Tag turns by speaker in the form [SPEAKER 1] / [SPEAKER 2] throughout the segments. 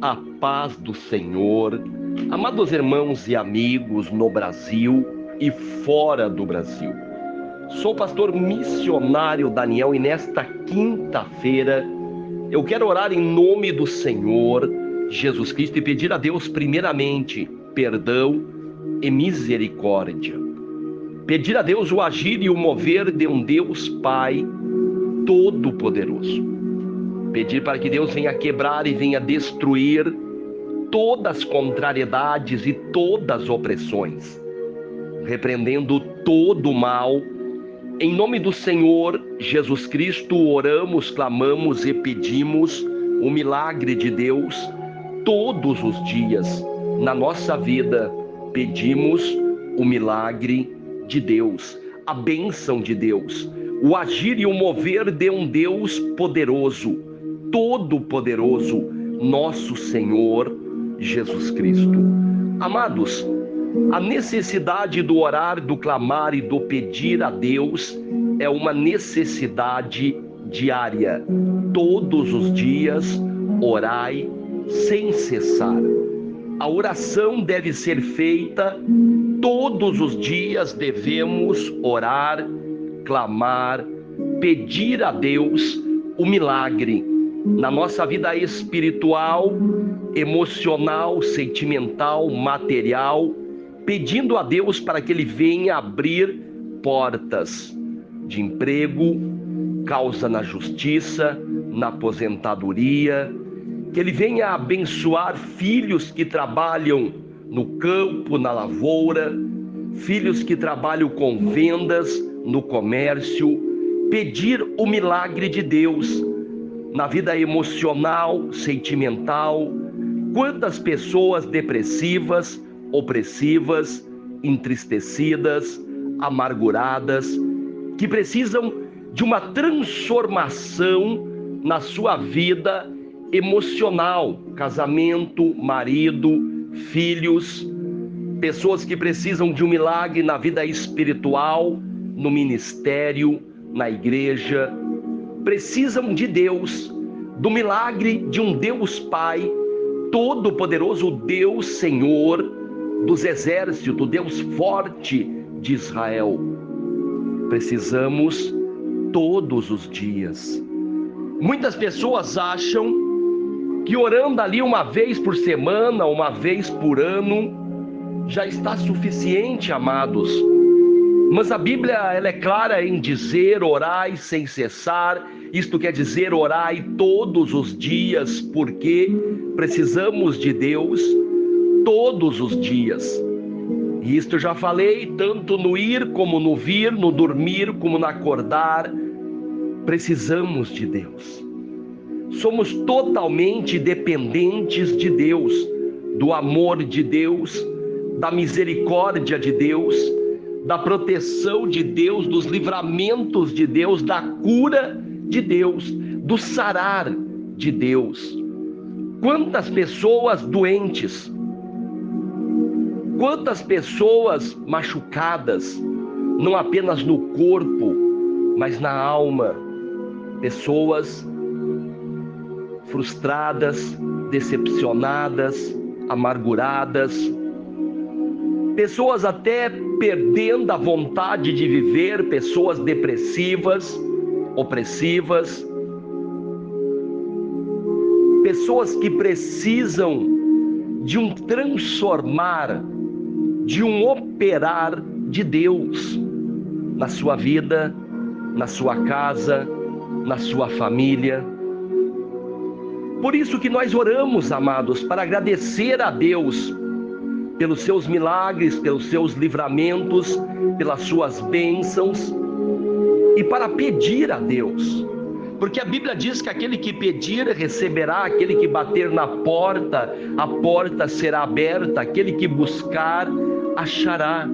[SPEAKER 1] A paz do Senhor, amados irmãos e amigos no Brasil e fora do Brasil. Sou o pastor missionário Daniel e nesta quinta-feira eu quero orar em nome do Senhor Jesus Cristo e pedir a Deus primeiramente perdão e misericórdia. Pedir a Deus o agir e o mover de um Deus Pai Todo-Poderoso. Pedir para que Deus venha quebrar e venha destruir todas as contrariedades e todas as opressões, repreendendo todo o mal. Em nome do Senhor Jesus Cristo, oramos, clamamos e pedimos o milagre de Deus todos os dias. Na nossa vida, pedimos o milagre de Deus, a bênção de Deus, o agir e o mover de um Deus poderoso, todo-poderoso, nosso Senhor Jesus Cristo. Amados, a necessidade do orar, do clamar e do pedir a Deus é uma necessidade diária. Todos os dias, orai sem cessar. A oração deve ser feita todos os dias, devemos orar, clamar, pedir a Deus o milagre na nossa vida espiritual, emocional, sentimental, material, pedindo a Deus para que Ele venha abrir portas de emprego, causa na justiça, na aposentadoria, que Ele venha abençoar filhos que trabalham no campo, na lavoura, filhos que trabalham com vendas, no comércio, pedir o milagre de Deus na vida emocional, sentimental. Quantas pessoas depressivas, opressivas, entristecidas, amarguradas, que precisam de uma transformação na sua vida emocional, casamento, marido, filhos, pessoas que precisam de um milagre na vida espiritual, no ministério, na igreja, precisam de Deus, do milagre de um Deus Pai Todo-Poderoso, Deus Senhor dos exércitos, Deus forte de Israel. Precisamos todos os dias. Muitas pessoas acham que orando ali uma vez por semana, uma vez por ano, já está suficiente, amados. Mas a Bíblia ela é clara em dizer: orai sem cessar. Isto quer dizer, orai todos os dias, porque precisamos de Deus todos os dias. E isto eu já falei, tanto no ir como no vir, no dormir como no acordar, precisamos de Deus. Somos totalmente dependentes de Deus, do amor de Deus, da misericórdia de Deus, da proteção de Deus, dos livramentos de Deus, da cura de Deus, do sarar de Deus. Quantas pessoas doentes, quantas pessoas machucadas, não apenas no corpo, mas na alma, pessoas frustradas, decepcionadas, amarguradas, pessoas até perdendo a vontade de viver, pessoas depressivas, opressivas, pessoas que precisam de um transformar, de um operar de Deus na sua vida, na sua casa, na sua família. Por isso que nós oramos, amados, para agradecer a Deus pelos seus milagres, pelos seus livramentos, pelas suas bênçãos, e para pedir a Deus, porque a Bíblia diz que aquele que pedir receberá, aquele que bater na porta, a porta será aberta, aquele que buscar achará.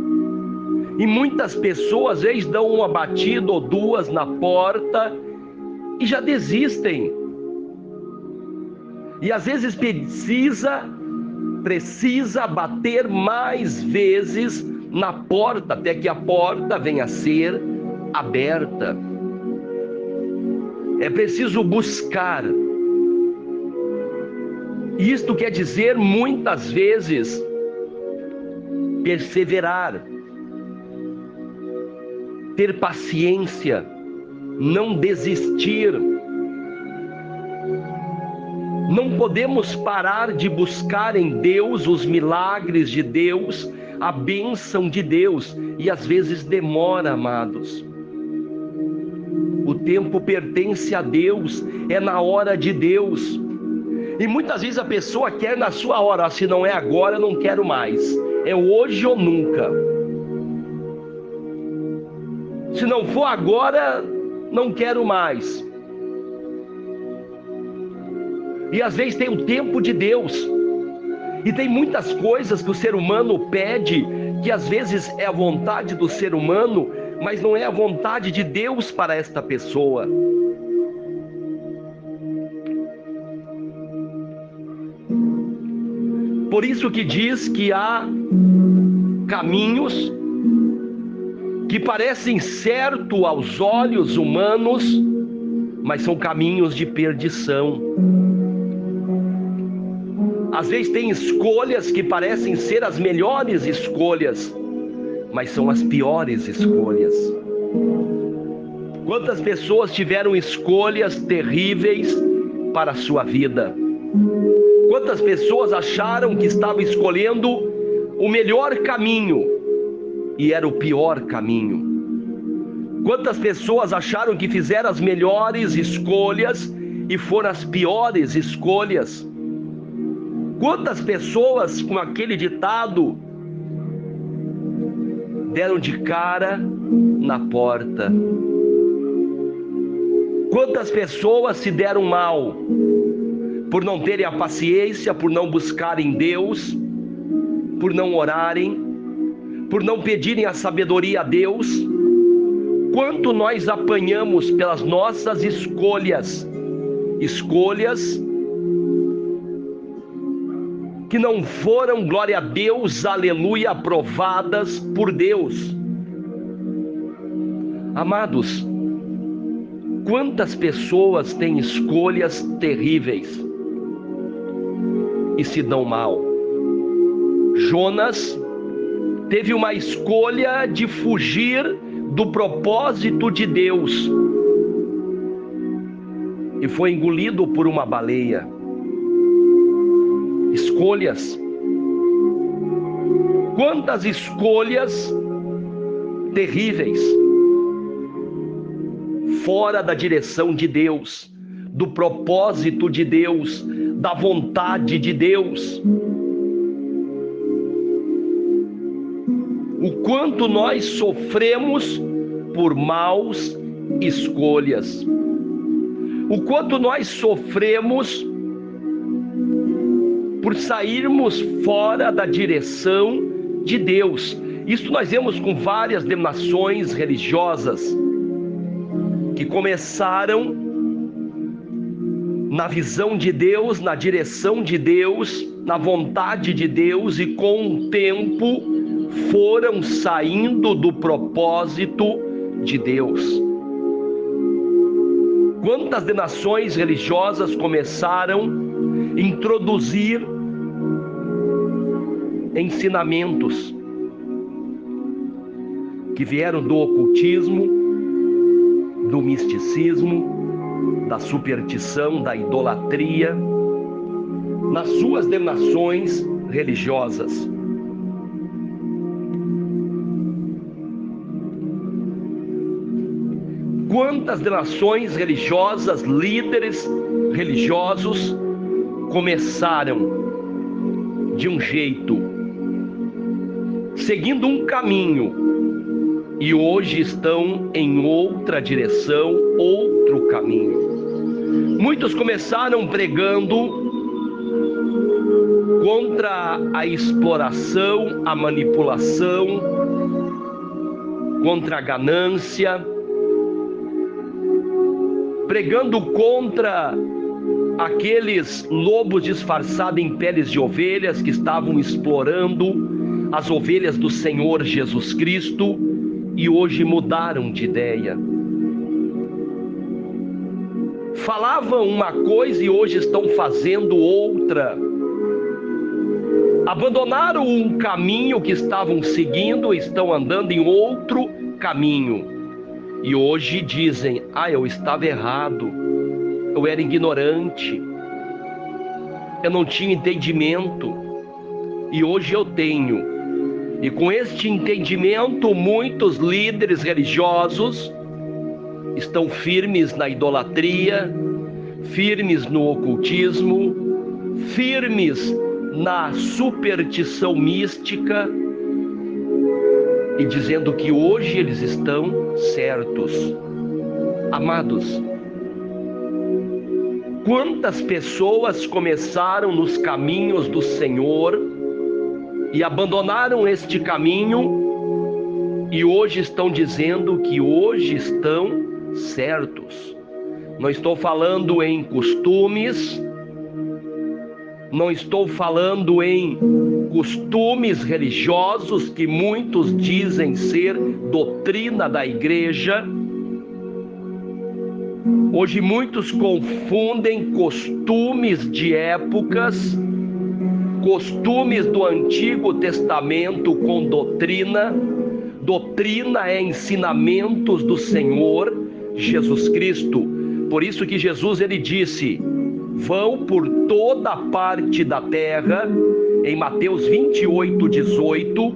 [SPEAKER 1] E muitas pessoas às vezes dão uma batida ou duas na porta e já desistem, e às vezes precisa bater mais vezes na porta, até que a porta venha a ser aberta. É preciso buscar, Isto quer dizer, muitas vezes, perseverar, ter paciência, não desistir. Não podemos parar de buscar em Deus os milagres de Deus, a bênção de Deus, e às vezes demora, amados. O tempo pertence a Deus, é na hora de Deus. E muitas vezes a pessoa quer na sua hora, se não é agora, eu não quero mais. É hoje ou nunca. Se não for agora, não quero mais. E às vezes tem o tempo de Deus. E tem muitas coisas que o ser humano pede, que às vezes é a vontade do ser humano, mas não é a vontade de Deus para esta pessoa. Por isso que diz que há caminhos que parecem certos aos olhos humanos, mas são caminhos de perdição. Às vezes tem escolhas que parecem ser as melhores escolhas, mas são as piores escolhas. Quantas pessoas tiveram escolhas terríveis para a sua vida? Quantas pessoas acharam que estavam escolhendo o melhor caminho e era o pior caminho? Quantas pessoas acharam que fizeram as melhores escolhas e foram as piores escolhas? Quantas pessoas, com aquele ditado, deram de cara na porta? Quantas pessoas se deram mal por não terem a paciência, por não buscarem Deus, por não orarem, por não pedirem a sabedoria a Deus? Quanto nós apanhamos pelas nossas escolhas que não foram, glória a Deus, aleluia, aprovadas por Deus. Amados, quantas pessoas têm escolhas terríveis e se dão mal? Jonas teve uma escolha de fugir do propósito de Deus e foi engolido por uma baleia. Escolhas. Quantas escolhas terríveis, fora da direção de Deus, do propósito de Deus, da vontade de Deus. O quanto nós sofremos por maus escolhas. O quanto nós sofremos por sairmos fora da direção de Deus. Isso nós vemos com várias denominações religiosas que começaram na visão de Deus, na direção de Deus, na vontade de Deus, e com o tempo foram saindo do propósito de Deus. Quantas denominações religiosas começaram a introduzir ensinamentos que vieram do ocultismo, do misticismo, da superstição, da idolatria, nas suas denominações religiosas. Quantas denominações religiosas, líderes religiosos começaram de um jeito, seguindo um caminho, e hoje estão em outra direção, outro caminho. Muitos começaram pregando contra a exploração, a manipulação, contra a ganância, pregando contra aqueles lobos disfarçados em peles de ovelhas que estavam explorando as ovelhas do Senhor Jesus Cristo, e hoje mudaram de ideia. Falavam uma coisa e hoje estão fazendo outra. Abandonaram um caminho que estavam seguindo, estão andando em outro caminho. E hoje dizem: eu estava errado, eu era ignorante, eu não tinha entendimento, e hoje eu tenho. E com este entendimento, muitos líderes religiosos estão firmes na idolatria, firmes no ocultismo, firmes na superstição mística, e dizendo que hoje eles estão certos. Amados, quantas pessoas começaram nos caminhos do Senhor e abandonaram este caminho e hoje estão dizendo que hoje estão certos. Não estou falando em costumes, não estou falando em costumes religiosos que muitos dizem ser doutrina da igreja. Hoje muitos confundem costumes de épocas, costumes do Antigo Testamento com doutrina. Doutrina é ensinamentos do Senhor Jesus Cristo. Por isso que Jesus ele disse: vão por toda a parte da terra, em Mateus 28:18,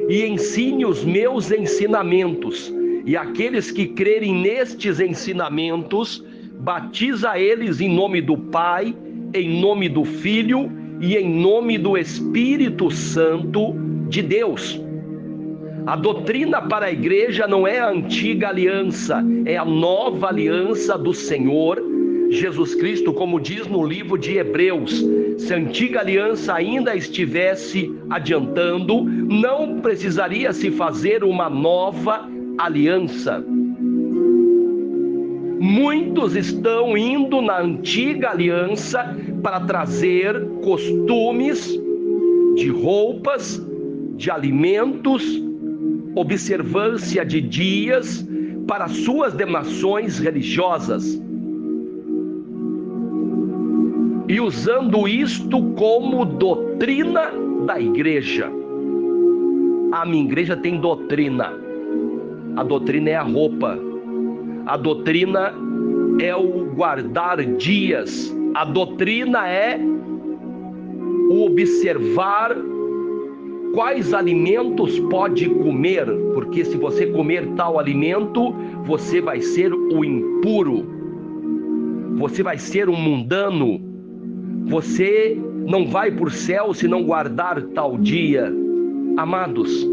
[SPEAKER 1] e ensine os meus ensinamentos, e aqueles que crerem nestes ensinamentos, batiza eles em nome do Pai, em nome do Filho e em nome do Espírito Santo de Deus. A doutrina para a igreja não é a antiga aliança, é a nova aliança do Senhor Jesus Cristo, como diz no livro de Hebreus. Se a antiga aliança ainda estivesse adiantando, não precisaria se fazer uma nova aliança. Muitos estão indo na antiga aliança para trazer costumes de roupas, de alimentos, observância de dias para suas denominações religiosas, e usando isto como doutrina da igreja. A minha igreja tem doutrina. A doutrina é a roupa, a doutrina é o guardar dias, a doutrina é o observar quais alimentos pode comer, porque se você comer tal alimento, você vai ser o impuro, você vai ser um mundano, você não vai para o céu se não guardar tal dia. Amados,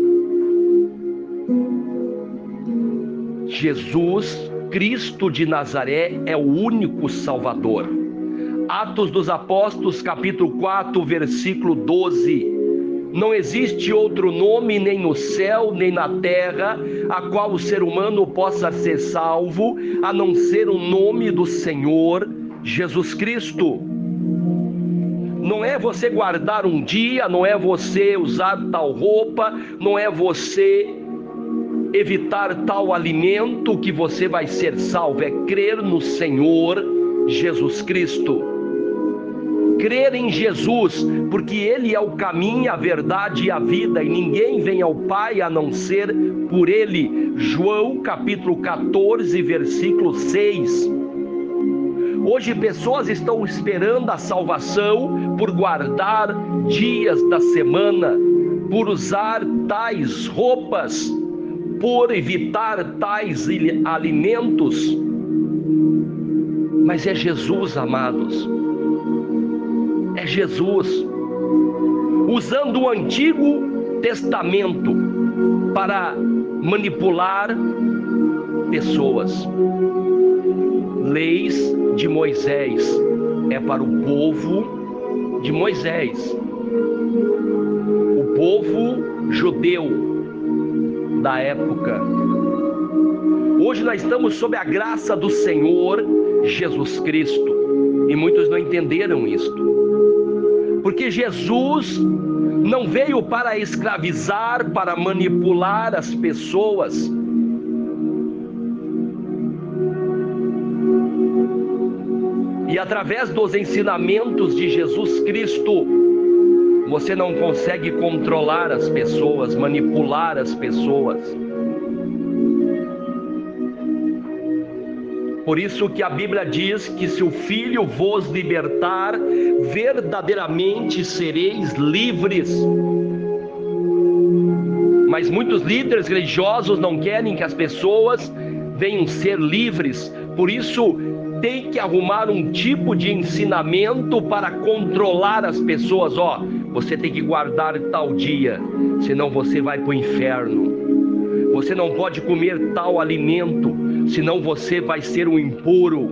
[SPEAKER 1] Jesus Cristo de Nazaré é o único Salvador. Atos dos Apóstolos, capítulo 4, versículo 12. Não existe outro nome, nem no céu, nem na terra, a qual o ser humano possa ser salvo, a não ser o nome do Senhor Jesus Cristo. Não é você guardar um dia, não é você usar tal roupa, não é você evitar tal alimento que você vai ser salvo. É crer no Senhor Jesus Cristo. Crer em Jesus, porque Ele é o caminho, a verdade e a vida, e ninguém vem ao Pai a não ser por Ele. João capítulo 14, versículo 6. Hoje pessoas estão esperando a salvação por guardar dias da semana, por usar tais roupas, por evitar tais alimentos. Mas é Jesus, amados. É Jesus, usando o Antigo Testamento para manipular pessoas. Leis de Moisés é para o povo de Moisés, o povo judeu da época. Hoje nós estamos sob a graça do Senhor Jesus Cristo, e muitos não entenderam isto. Porque Jesus não veio para escravizar, para manipular as pessoas. E através dos ensinamentos de Jesus Cristo, Você não consegue controlar as pessoas, manipular as pessoas. Por isso que a Bíblia diz que se o Filho vos libertar, verdadeiramente sereis livres. Mas muitos líderes religiosos não querem que as pessoas venham ser livres. Por isso tem que arrumar um tipo de ensinamento para controlar as pessoas. Você tem que guardar tal dia, senão você vai para o inferno. Você não pode comer tal alimento, senão você vai ser um impuro.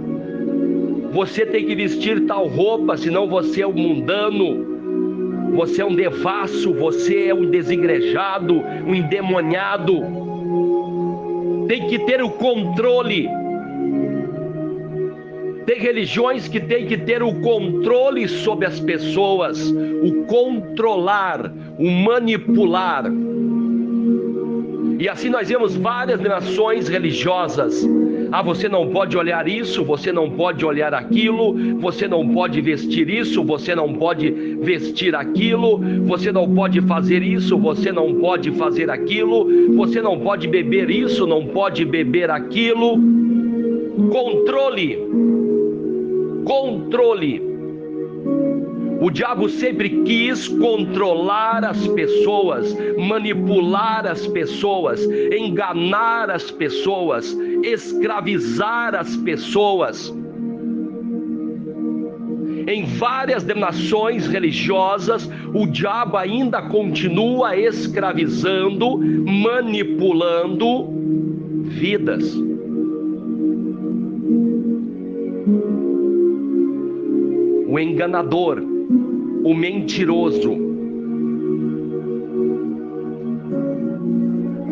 [SPEAKER 1] Você tem que vestir tal roupa, senão você é um mundano. Você é um devasso, você é um desigrejado, um endemoniado. Tem que ter o controle. Tem religiões que tem que ter o controle sobre as pessoas, o controlar, o manipular. E assim nós vemos várias nações religiosas. Você não pode olhar isso, você não pode olhar aquilo, você não pode vestir isso, você não pode vestir aquilo, você não pode fazer isso, você não pode fazer aquilo, você não pode beber isso, não pode beber aquilo. Controle. O diabo sempre quis controlar as pessoas, manipular as pessoas, enganar as pessoas, escravizar as pessoas. Em várias denominações religiosas, o diabo ainda continua escravizando, manipulando vidas. O enganador, o mentiroso,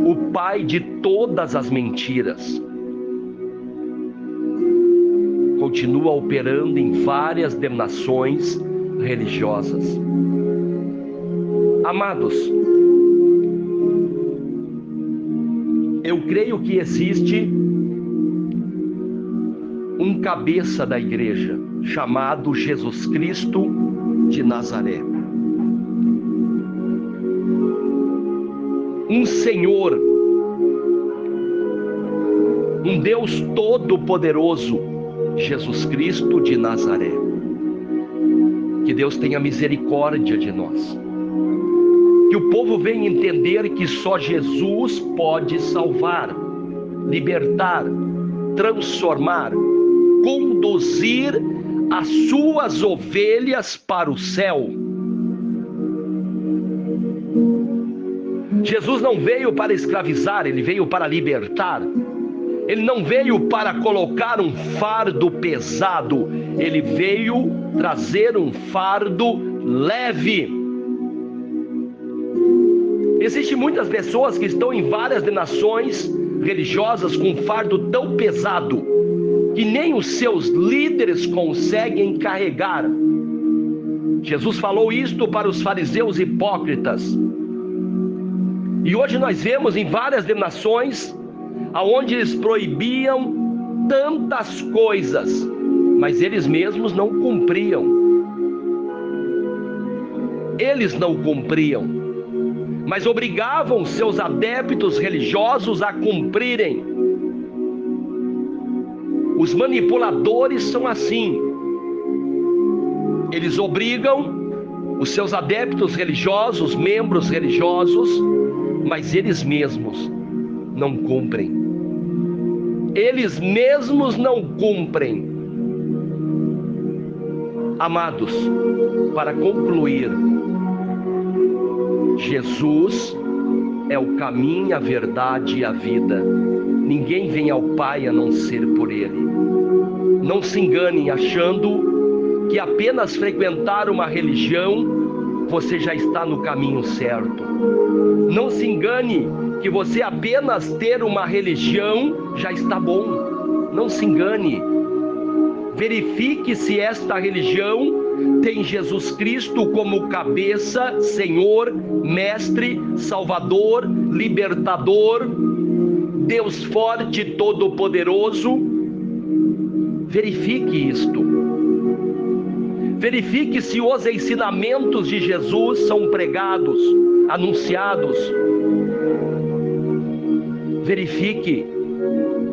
[SPEAKER 1] o pai de todas as mentiras, continua operando em várias denominações religiosas. Amados, eu creio que existe um cabeça da igreja chamado Jesus Cristo de Nazaré. Um Senhor, um Deus todo-poderoso, Jesus Cristo de Nazaré. Que Deus tenha misericórdia de nós. Que o povo venha entender que só Jesus pode salvar, libertar, transformar, conduzir as suas ovelhas para o céu. Jesus não veio para escravizar, ele veio para libertar. Ele não veio para colocar um fardo pesado, ele veio trazer um fardo leve. Existem muitas pessoas que estão em várias denominações religiosas com um fardo tão pesado que nem os seus líderes conseguem carregar. Jesus falou isto para os fariseus hipócritas. E hoje nós vemos em várias denominações aonde eles proibiam tantas coisas, mas eles mesmos não cumpriam. Eles não cumpriam, mas obrigavam seus adeptos religiosos a cumprirem. Os manipuladores são assim. Eles obrigam os seus adeptos religiosos, membros religiosos, mas eles mesmos não cumprem. Eles mesmos não cumprem. Amados, para concluir, Jesus é o caminho, a verdade e a vida. Ninguém vem ao Pai a não ser por Ele. Não se enganem achando que apenas frequentar uma religião você já está no caminho certo. Não se engane que você apenas ter uma religião já está bom. Não se engane. Verifique se esta religião tem Jesus Cristo como cabeça, Senhor, Mestre, Salvador, Libertador, Deus forte, todo-poderoso. Verifique isto. Verifique se os ensinamentos de Jesus são pregados, anunciados. Verifique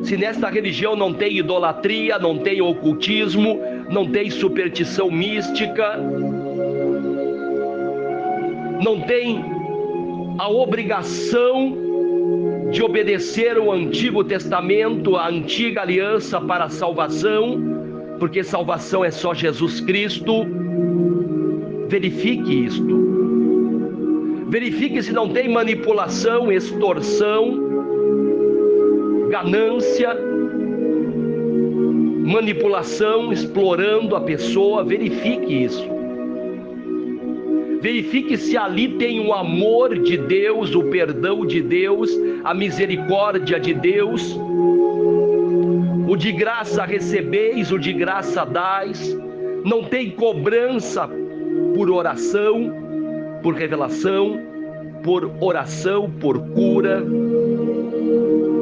[SPEAKER 1] se nesta religião não tem idolatria, não tem ocultismo, não tem superstição mística, não tem a obrigação de obedecer o Antigo Testamento, a antiga aliança para a salvação, porque salvação é só Jesus Cristo. Verifique isto. Verifique se não tem manipulação, extorsão, ganância, manipulação, explorando a pessoa. Verifique isso. Verifique se ali tem o amor de Deus, o perdão de Deus, a misericórdia de Deus. O de graça recebeis, o de graça dais. Não tem cobrança por oração, por revelação, por oração, por cura.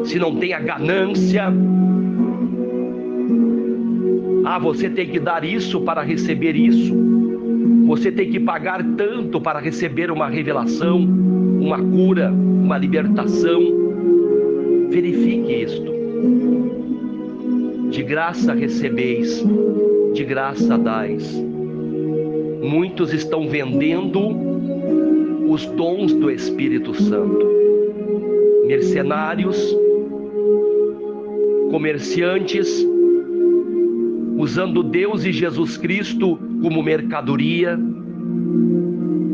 [SPEAKER 1] Se não tem a ganância, você tem que dar isso para receber isso, você tem que pagar tanto para receber uma revelação, uma cura, uma libertação. Verifique isto. De graça recebeis, de graça dais. Muitos estão vendendo os dons do Espírito Santo. Mercenários, comerciantes, usando Deus e Jesus Cristo como mercadoria.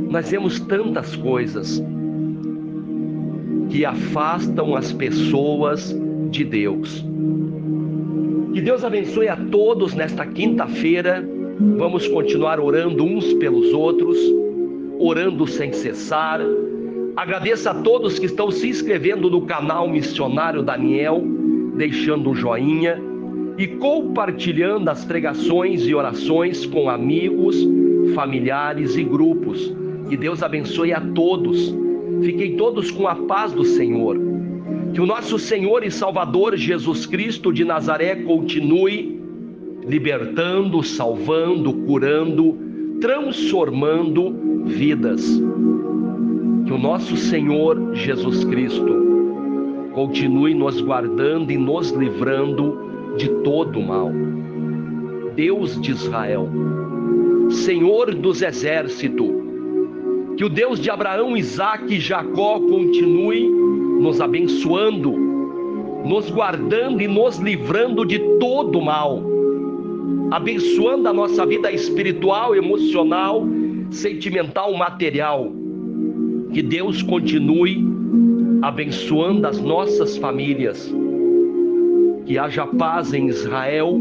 [SPEAKER 1] Nós vemos tantas coisas que afastam as pessoas de Deus. Que Deus abençoe a todos nesta quinta-feira. Vamos continuar orando uns pelos outros, orando sem cessar. Agradeço a todos que estão se inscrevendo no canal Missionário Daniel, deixando um joinha e compartilhando as pregações e orações com amigos, familiares e grupos. Que Deus abençoe a todos. Fiquem todos com a paz do Senhor. Que o nosso Senhor e Salvador Jesus Cristo de Nazaré continue libertando, salvando, curando, transformando vidas. Que o nosso Senhor Jesus Cristo continue nos guardando e nos livrando de todo o mal. Deus de Israel, Senhor dos exércitos, que o Deus de Abraão, Isaque e Jacó continue nos abençoando, nos guardando e nos livrando de todo o mal, abençoando a nossa vida espiritual, emocional, sentimental, material. Que Deus continue abençoando as nossas famílias. Que haja paz em Israel,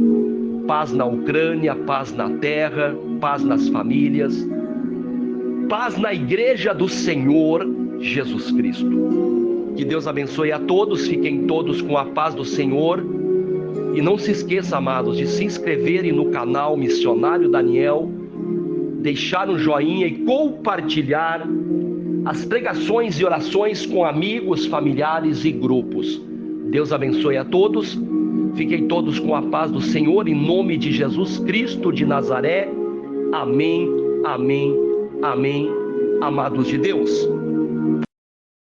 [SPEAKER 1] paz na Ucrânia, paz na terra, paz nas famílias, paz na igreja do Senhor Jesus Cristo. Que Deus abençoe a todos, fiquem todos com a paz do Senhor. E não se esqueça, amados, de se inscreverem no canal Missionário Daniel, deixar um joinha e compartilhar as pregações e orações com amigos, familiares e grupos. Deus abençoe a todos. Fiquem todos com a paz do Senhor, em nome de Jesus Cristo de Nazaré. Amém, amém, amém, amados de Deus.